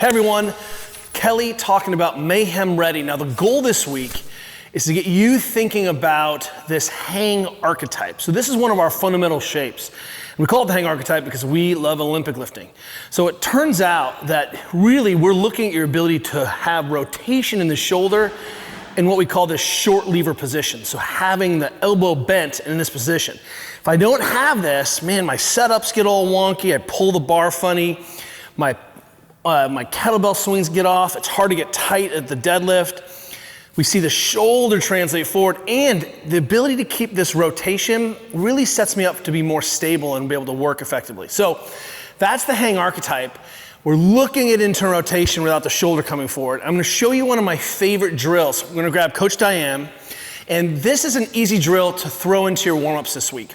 Hey everyone, Kelly talking about MayhemReady. Now the goal this week is to get you thinking about this hang archetype. So this is one of our fundamental shapes. We call it the hang archetype because we love Olympic lifting. So it turns out that really we're looking at your ability to have rotation in the shoulder in what we call this short lever position. So having the elbow bent in this position. If I don't have this, man, my setups get all wonky, I pull the bar funny, my kettlebell swings get off, it's hard to get tight at the deadlift. We see the shoulder translate forward, and the ability to keep this rotation really sets me up to be more stable and be able to work effectively. So that's the hang archetype. We're looking at internal rotation without the shoulder coming forward. I'm gonna show you one of my favorite drills. I'm gonna grab Coach Diane, and this is an easy drill to throw into your warm-ups this week.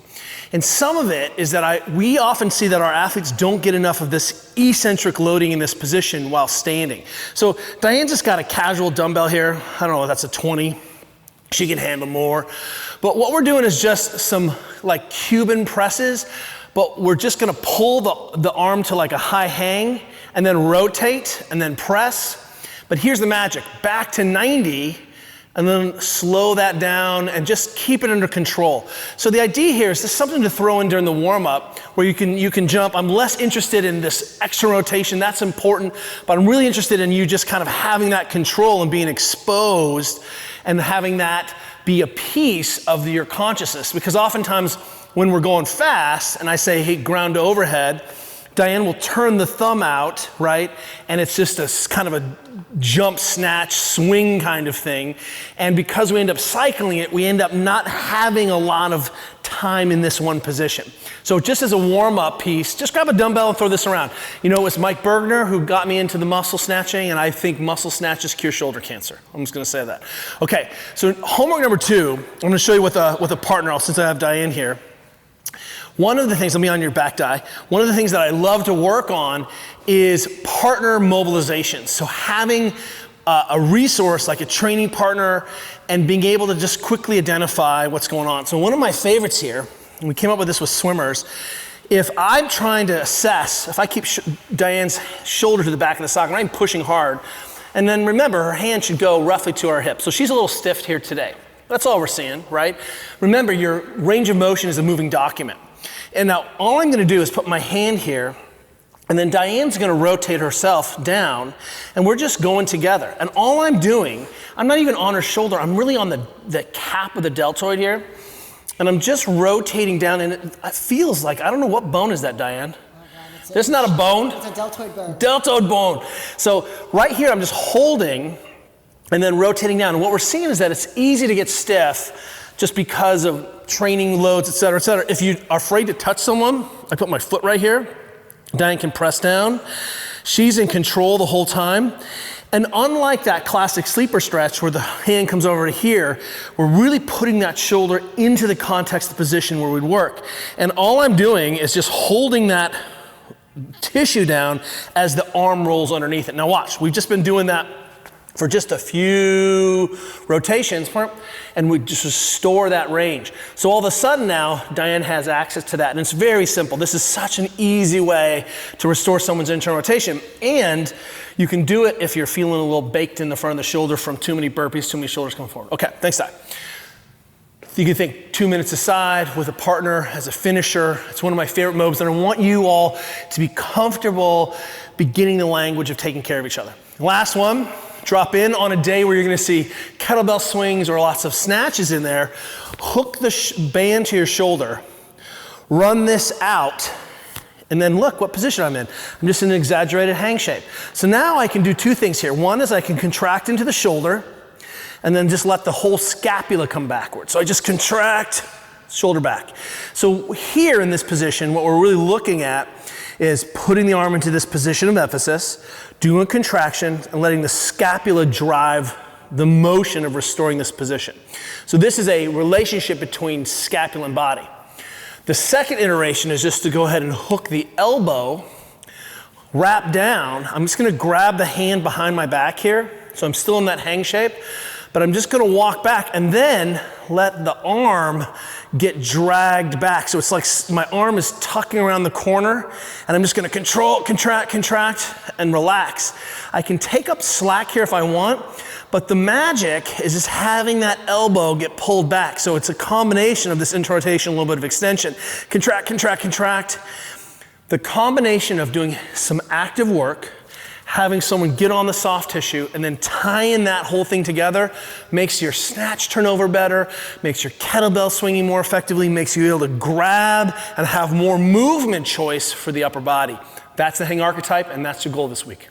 And some of it is that we often see that our athletes don't get enough of this eccentric loading in this position while standing. So Diane's just got a casual dumbbell here. I don't know, that's a 20. She can handle more. But what we're doing is just some like Cuban presses, but we're just gonna pull the arm to like a high hang and then rotate and then press. But here's the magic, back to 90, and then slow that down and just keep it under control. So the idea here is just something to throw in during the warm-up where you can jump. I'm less interested in this extra rotation, that's important, but I'm really interested in you just kind of having that control and being exposed and having that be a piece of your consciousness. Because oftentimes when we're going fast and I say, hey, ground to overhead, Diane will turn the thumb out, right? And it's just a kind of a jump, snatch, swing kind of thing. And because we end up cycling it, we end up not having a lot of time in this one position. So just as a warm-up piece, just grab a dumbbell and throw this around. You know, it was Mike Bergner who got me into the muscle snatching, and I think muscle snatches cure shoulder cancer. I'm just gonna say that. Okay, so homework number 2, I'm gonna show you with a partner, since I have Diane here. One of the things, let me on your back, Di. One of the things that I love to work on is partner mobilization. So having a resource like a training partner and being able to just quickly identify what's going on. So one of my favorites here, and we came up with this with swimmers, if I'm trying to assess, if I keep Diane's shoulder to the back of the sock and I'm pushing hard, and then remember her hand should go roughly to her hip. So she's a little stiff here today. That's all we're seeing, right? Remember, your range of motion is a moving document. And now all I'm gonna do is put my hand here, and then Diane's gonna rotate herself down, and we're just going together. And all I'm doing, I'm not even on her shoulder, I'm really on the cap of the deltoid here, and I'm just rotating down, and it feels like, I don't know, what bone is that, Diane? There's not a bone. It's a deltoid bone. Deltoid bone. So right here, I'm just holding, and then rotating down. And what we're seeing is that it's easy to get stiff just because of training loads, et cetera, et cetera. If you are afraid to touch someone, I put my foot right here. Diane can press down. She's in control the whole time. And unlike that classic sleeper stretch where the hand comes over to here, we're really putting that shoulder into the context of the position where we'd work. And all I'm doing is just holding that tissue down as the arm rolls underneath it. Now watch, we've just been doing that for just a few rotations, and we just restore that range. So all of a sudden now, Diane has access to that, and it's very simple. This is such an easy way to restore someone's internal rotation, and you can do it if you're feeling a little baked in the front of the shoulder from too many burpees, too many shoulders coming forward. Okay, thanks, Di. You can think 2 minutes aside with a partner as a finisher. It's one of my favorite moves, and I want you all to be comfortable beginning the language of taking care of each other. Last one. Drop in on a day where you're gonna see kettlebell swings or lots of snatches in there. Hook the band to your shoulder, run this out, and then look what position I'm in. I'm just in an exaggerated hang shape. So now I can do 2 things here. One is I can contract into the shoulder and then just let the whole scapula come backwards. So I just contract, shoulder back. So here in this position, what we're really looking at is putting the arm into this position of emphasis, doing contraction, and letting the scapula drive the motion of restoring this position. So this is a relationship between scapula and body. The second iteration is just to go ahead and hook the elbow, wrap down. I'm just gonna grab the hand behind my back here, so I'm still in that hang shape, but I'm just gonna walk back and then let the arm get dragged back. So it's like my arm is tucking around the corner, and I'm just gonna control, contract, contract, and relax. I can take up slack here if I want, but the magic is just having that elbow get pulled back. So it's a combination of this intra-rotation, a little bit of extension. Contract, contract, contract. The combination of doing some active work, having someone get on the soft tissue, and then tying that whole thing together makes your snatch turnover better, makes your kettlebell swinging more effectively, makes you able to grab and have more movement choice for the upper body. That's the hang archetype, and that's your goal this week.